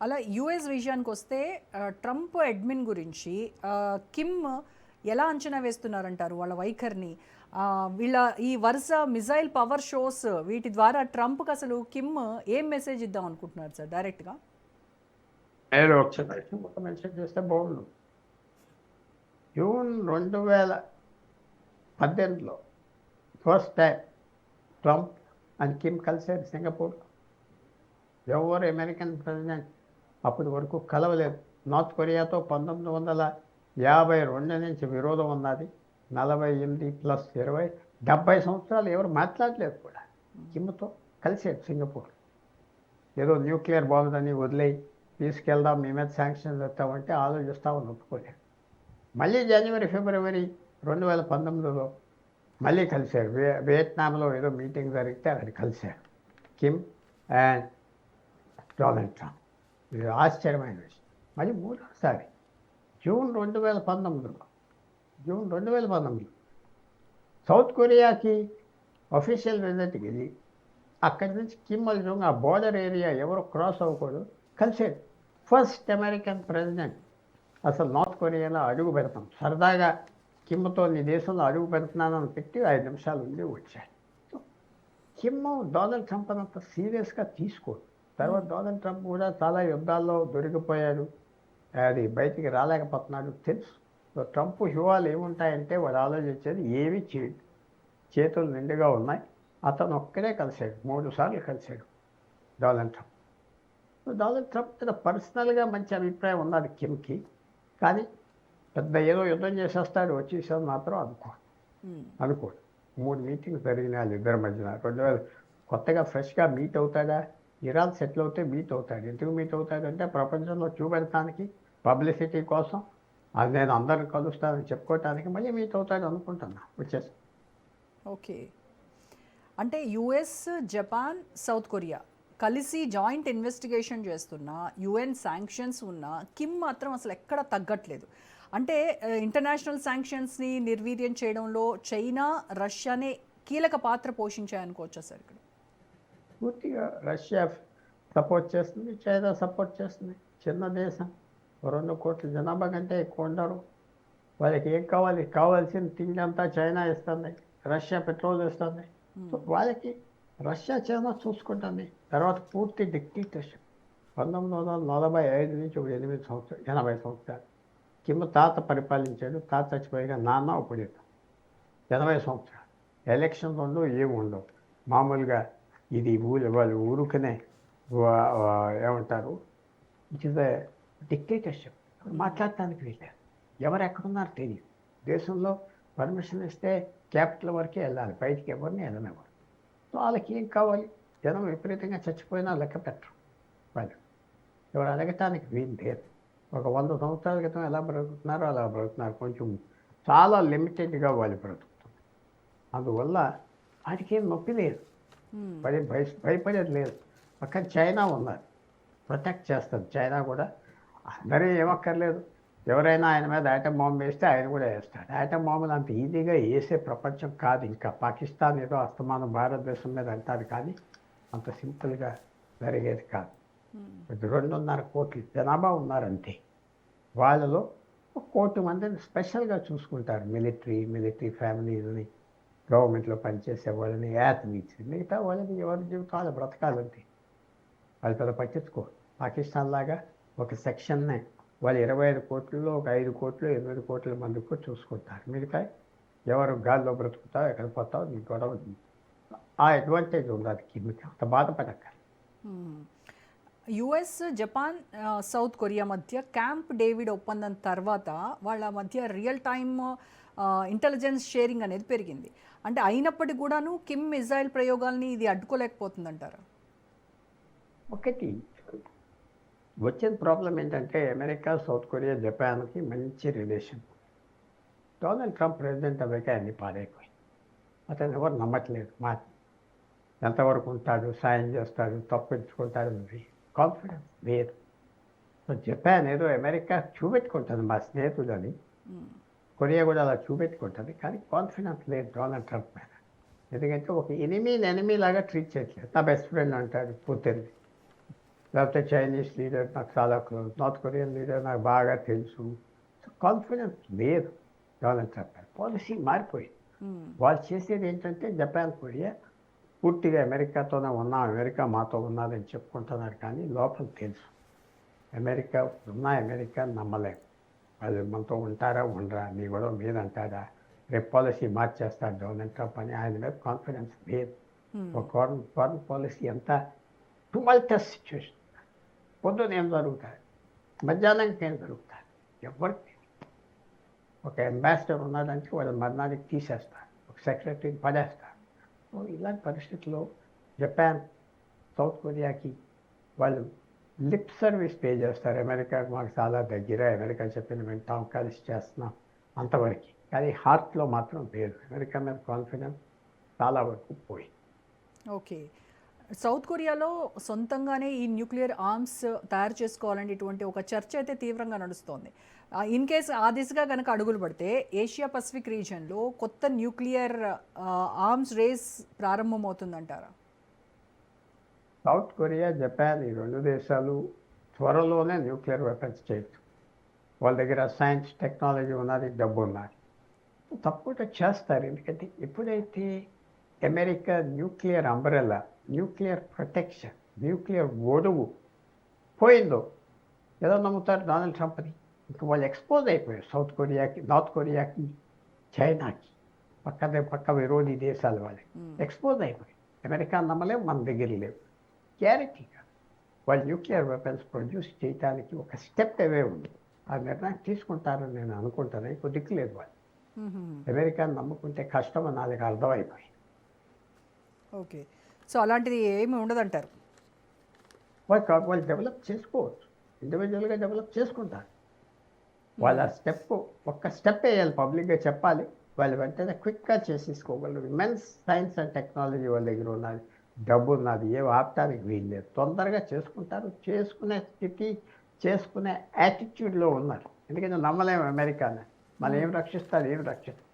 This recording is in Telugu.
అలా యుఎస్ విషయానికి వస్తే ట్రంప్ అడ్మిన్ గురించి కిమ్ ఎలా అంచనా వేస్తున్నారంటారు వాళ్ళ వైఖరిని? వీళ్ళ ఈ వరుస మిజైల్ పవర్ షోస్ వీటి ద్వారా ట్రంప్కి అసలు కిమ్ ఏం మెసేజ్ ఇద్దాం అనుకుంటున్నారు సార్ డైరెక్ట్గా? నేను ఒక మెసేజ్ చేస్తే బాగుండు. జూన్ 2018లో first time Trump and Kim కలిసారు సింగపూర్. ఎవరు అమెరికన్ ప్రెసిడెంట్ అప్పటి వరకు కలవలేదు. నార్త్ కొరియాతో 1952 నుంచి విరోధం ఉన్నది. 48+20 70 సంవత్సరాలు ఎవరు మాట్లాడలేదు కూడా. కిమ్తో కలిసాడు సింగపూర్. ఏదో న్యూక్లియర్ బాంబులని వదిలేయి తీసుకెళ్దాం, మీ మీద శాంక్షన్స్ వస్తామంటే ఆలోచిస్తామని ఒప్పుకోలేదు. మళ్ళీ జనవరి ఫిబ్రవరి 2019లో మళ్ళీ కలిశారు. వియత్నాంలో ఏదో మీటింగ్ జరిగితే అది కలిశారు కిమ్ అండ్ డొనాల్డ్ ట్రంప్. ఇది ఆశ్చర్యమైన విషయం. మళ్ళీ మూడోసారి జూన్ 2019లో సౌత్ కొరియాకి అఫీషియల్ విజిట్కి వెళ్ళి అక్కడి నుంచి కిమ్ అల్జోంగ్ ఆ బోర్డర్ ఏరియా ఎవరు క్రాస్ అవ్వకూడదు కలిసాడు. ఫస్ట్ అమెరికన్ ప్రెసిడెంట్ అసలు నార్త్ కొరియాలో అడుగు పెడతాం, సరదాగా కిమ్తో నీ దేశంలో అడుగు పెడుతున్నానని పెట్టి 5 నిమిషాలు ఉండి వచ్చాడు. సో కిమ్ డొనాల్డ్ ట్రంప్ అంత సీరియస్గా తీసుకోడు. తర్వాత డొనాల్డ్ ట్రంప్ కూడా చాలా యుద్ధాల్లో దొరికిపోయాడు, అది బయటికి రాలేకపోతున్నాడు తెలుసు. సో ట్రంప్ వ్యూహాలు ఏముంటాయంటే వాడు ఆలోచించేది ఏమి చేయడు, చేతులు నిండుగా ఉన్నాయి. అతను ఒక్కడే కలిశాడు, 3 సార్లు కలిశాడు Donald Trump. So Donald Trump మీద పర్సనల్గా మంచి అభిప్రాయం ఉన్నది కిమ్కి, కానీ పెద్ద ఏదో యుద్ధం చేసేస్తాడు వచ్చేసాడు మాత్రం అనుకోడు. 3 మీటింగ్స్ జరిగినాయి వాళ్ళిద్దరి మధ్యన. 2000 కొత్తగా ఫ్రెష్గా మీట్ అవుతాడా? ఇరాన్ సెటిల్ అవుతే మీట్ అవుతాడు. ఎందుకు మీట్ అవుతాడంటే ప్రపంచంలో చూపెడటానికి, పబ్లిసిటీ కోసం, అది నేను అందరిని కలుస్తానని చెప్పుకోవటానికి మళ్ళీ మీట్ అవుతాడు అనుకుంటున్నా వచ్చేసి. ఓకే, అంటే యుఎస్, జపాన్, సౌత్ కొరియా కలిసి జాయింట్ ఇన్వెస్టిగేషన్ చేస్తున్నా, యుఎన్ శాంక్షన్స్ ఉన్నా కిమ్ మాత్రం అసలు ఎక్కడ తగ్గట్లేదు. అంటే ఇంటర్నేషనల్ శాంక్షన్స్ని నిర్వీర్యం చేయడంలో చైనా, రష్యానే కీలక పాత్ర పోషించాయనుకోవచ్చా సార్? ఇక్కడ పూర్తిగా రష్యా సపోర్ట్ చేస్తుంది, చైనా సపోర్ట్ చేస్తుంది. చిన్న దేశం, 2 కోట్ల జనాభా కంటే ఎక్కువ ఉండరు. వాళ్ళకి ఏం కావాల్సిన తిండి అంతా చైనా ఇస్తుంది, రష్యా పెట్రోల్ ఇస్తుంది. సో వాళ్ళకి రష్యా చైనా చూసుకుంటుంది. తర్వాత పూర్తి డిక్టేటర్షిప్ 1945 నుంచి 8 సంవత్సరాలు 80 సంవత్సరాలు కిమ్ తాత పరిపాలించాడు. తాత చచ్చిపోయిగా నాన్న ఇప్పుడు 80 సంవత్సరాలు. ఎలక్షన్స్ ఉండవు, ఏమి ఉండవు. మామూలుగా ఇది వాళ్ళు ఊరుకునే ఏమంటారు, ఇట్ ఈస్ ఎ డిక్టేటర్షిప్. మాట్లాడటానికి వీళ్ళారు, ఎవరు ఎక్కడున్నారు తెలియదు. దేశంలో పర్మిషన్ ఇస్తే క్యాపిటల్ వరకే వెళ్ళాలి, బయటికి ఎవరిని వెళ్ళనివ్వరు. సో వాళ్ళకి ఏం కావాలి? జనం విపరీతంగా చచ్చిపోయినా లెక్క పెట్టరు. వాళ్ళు ఎవరు అడగటానికి వీలు లేదు. ఒక 100 సంవత్సరాల క్రితం ఎలా బ్రతుకుతున్నారో అలా బ్రతుకుతున్నారు. కొంచెం చాలా లిమిటెడ్గా వాళ్ళు బ్రతుకుతున్నారు. అందువల్ల వాటికి ఏం నొప్పి లేదు, భయపడేది లేదు. పక్కన చైనా ఉన్నారు, ప్రొటెక్ట్ చేస్తుంది. చైనా కూడా అందరూ ఏమక్కర్లేదు, ఎవరైనా ఆయన మీద ఆటం బాంబు వేస్తే ఆయన కూడా వేస్తాడు. ఆటం బాంబులు అంత ఈజీగా వేసే ప్రపంచం కాదు. ఇంకా పాకిస్తాన్ ఏదో అస్తమానం భారతదేశం మీద అంటారు, కానీ అంత సింపుల్గా జరిగేది కాదు. 2.5 కోట్ల జనాభా ఉన్నారంతే. వాళ్ళలో 1 కోటి మందిని స్పెషల్గా చూసుకుంటారు. మిలిటరీ ఫ్యామిలీలని, గవర్నమెంట్లో పనిచేసే వాళ్ళని, యాథ్లీట్స్, మిగతా వాళ్ళని ఎవరి జీవితాలు బ్రతకాలంతే. వాళ్ళు పెద్ద పట్టించుకోరు. పాకిస్తాన్ లాగా ఒక సెక్షన్నే వాళ్ళు 25 కోట్లలో ఒక 5 కోట్లు 8 కోట్ల మందికి చూసుకుంటారు. మిగతా ఎవరు గాల్లో బ్రతుకుతావు, ఎక్కడ పోతావు, నీ గొడవ. ఆ అడ్వాంటేజ్ ఉన్నది కిమ్కి, అంత బాధపడక. యుఎస్, జపాన్, సౌత్ కొరియా మధ్య క్యాంప్ డేవిడ్ ఒప్పందం తర్వాత వాళ్ళ మధ్య రియల్ టైమ్ ఇంటెలిజెన్స్ షేరింగ్ అనేది పెరిగింది. అంటే అయినప్పటికీ కూడాను కిమ్ మిజైల్ ప్రయోగాల్ని ఇది అడ్డుకోలేకపోతుందంటారా? ఒకటి వచ్చిన ప్రాబ్లం ఏంటంటే అమెరికా, సౌత్ కొరియా, జపాన్కి మంచి రిలేషన్. డొనాల్డ్ ట్రంప్ ప్రెసిడెంట్ అవ్వక అన్ని పాడైపోయింది. అతను ఎవరు నమ్మట్లేదు. ఎంతవరకు ఉంటాడు, సాయం చేస్తాడు, తప్పించుకుంటాడు, కాన్ఫిడెన్స్ లేదు. సో జపాన్ ఏదో అమెరికా చూపెట్టుకుంటుంది మా స్నేహితులని, కొరియా కూడా అలా చూపెట్టుకుంటుంది, కానీ కాన్ఫిడెన్స్ లేదు డొనాల్డ్ ట్రంప్ మీద. ఎందుకంటే ఒక ఎనిమీ లాగా ట్రీట్ చేయట్లేదు. నా బెస్ట్ ఫ్రెండ్ అంటాడు పుతిన్. లేకపోతే చైనీస్ లీడర్ నాకు చాలా క్లోజ్, నార్త్ కొరియన్ లీడర్ నాకు బాగా తెలుసు. సో కాన్ఫిడెన్స్ లేదు డొనాల్డ్ ట్రంప్. పాలసీ మారిపోయింది. వాళ్ళు చేసేది ఏంటంటే జపాన్, కొరియా పూర్తిగా అమెరికాతోనే ఉన్నాం, అమెరికా మాతో ఉన్నదని చెప్పుకుంటున్నారు, కానీ లోపల తెలుసు అమెరికా అమెరికా నమ్మలేం. వాళ్ళు మనతో ఉంటారా ఉండరా, నీ కూడా మీద అంటారా, రేపు పాలసీ మార్చేస్తారు డొనాల్డ్ ట్రంప్ అని ఆయన మీద కాన్ఫిడెన్స్ లేదు. ఒక ఫారెన్ పాలసీ ఎంత టుమల్టస్ సిచ్యువేషన్. పొద్దున ఏం జరుగుతుంది, మధ్యాహ్నానికి ఏం జరుగుతుంది, ఎవరికి ఒక అంబాసిడర్ ఉన్నదంటే వాళ్ళ మరణానికి తీసేస్తారు, ఒక సెక్రటరీని పడేస్తారు. సో ఇలాంటి పరిస్థితుల్లో జపాన్, సౌత్ కొరియాకి వాళ్ళు లిప్ సర్వీస్ పే చేస్తారు. అమెరికాకు మాకు చాలా దగ్గర, అమెరికా చెప్పిన వింటాం, కలిసి చేస్తున్నాం అంతవరకు. కానీ హార్ట్లో మాత్రం లేదు. అమెరికా మీద కాన్ఫిడెన్స్ చాలా వరకు పోయింది. ఓకే. సౌత్ కొరియాలో సొంతంగానే ఈ న్యూక్లియర్ ఆర్మ్స్ తయారు చేసుకోవాలనేటువంటి ఒక చర్చ అయితే తీవ్రంగా నడుస్తోంది. ఇన్ కేస్ ఆ దిశగా కనుక అడుగులు పడితే ఏషియా పసిఫిక్ రీజియన్లో కొత్త న్యూక్లియర్ ఆర్మ్స్ రేస్ ప్రారంభమవుతుందంటారా? సౌత్ కొరియా, జపాన్ ఈ రెండు దేశాలు త్వరలోనే న్యూక్లియర్ వెపన్స్ చేయొచ్చు. వాళ్ళ దగ్గర సైన్స్, టెక్నాలజీ ఉన్నది, డబ్బు ఉన్నది. తప్పకుండా చేస్తారు. ఎందుకంటే ఎప్పుడైతే America nuclear umbrella, nuclear protection, nuclear గొడుగు పోయిందో ఏదో నమ్ముతారు డొనాల్డ్ ట్రంప్ని. ఇంకా వాళ్ళు ఎక్స్పోజ్ అయిపోయారు సౌత్ కొరియాకి, నార్త్ కొరియాకి, చైనాకి, పక్క విరోధి దేశాల వాళ్ళకి ఎక్స్పోజ్ అయిపోయారు. అమెరికా నమ్మలేం, మన దగ్గర లేవు. గ్యారెంటీగా వాళ్ళు న్యూక్లియర్ వెపన్స్ ప్రొడ్యూస్ చేయడానికి ఒక స్టెప్ అవే ఉంది. ఆ నిర్ణయం తీసుకుంటారని నేను అనుకుంటాను. ఇంకో దిక్కు లేదు వాళ్ళు. అమెరికాను నమ్ముకుంటే కష్టం అని వాళ్ళకి అర్థమైపోయింది. ఓకే. సో అలాంటిది ఏమి ఉండదంటారు? వాళ్ళు డెవలప్ చేసుకోవచ్చు, ఇండివిజువల్గా డెవలప్ చేసుకుంటారు. వాళ్ళ ఒక్క స్టెప్ వేయాలి, పబ్లిక్గా చెప్పాలి. వాళ్ళు వెంటనే క్విక్గా చేసేసుకోగలరు. ఇమెన్స్ సైన్స్ అండ్ టెక్నాలజీ వాళ్ళ దగ్గర ఉన్నది, డబ్బు ఉన్నది, ఏం ఆపటానికి వీల్లేదు. తొందరగా చేసుకుంటారు. చేసుకునే స్థితి, చేసుకునే యాటిట్యూడ్లో ఉన్నారు. ఎందుకంటే నమ్మలేము అమెరికాని. మనం ఏం రక్షిస్తారు, ఏం రక్షిస్తారు.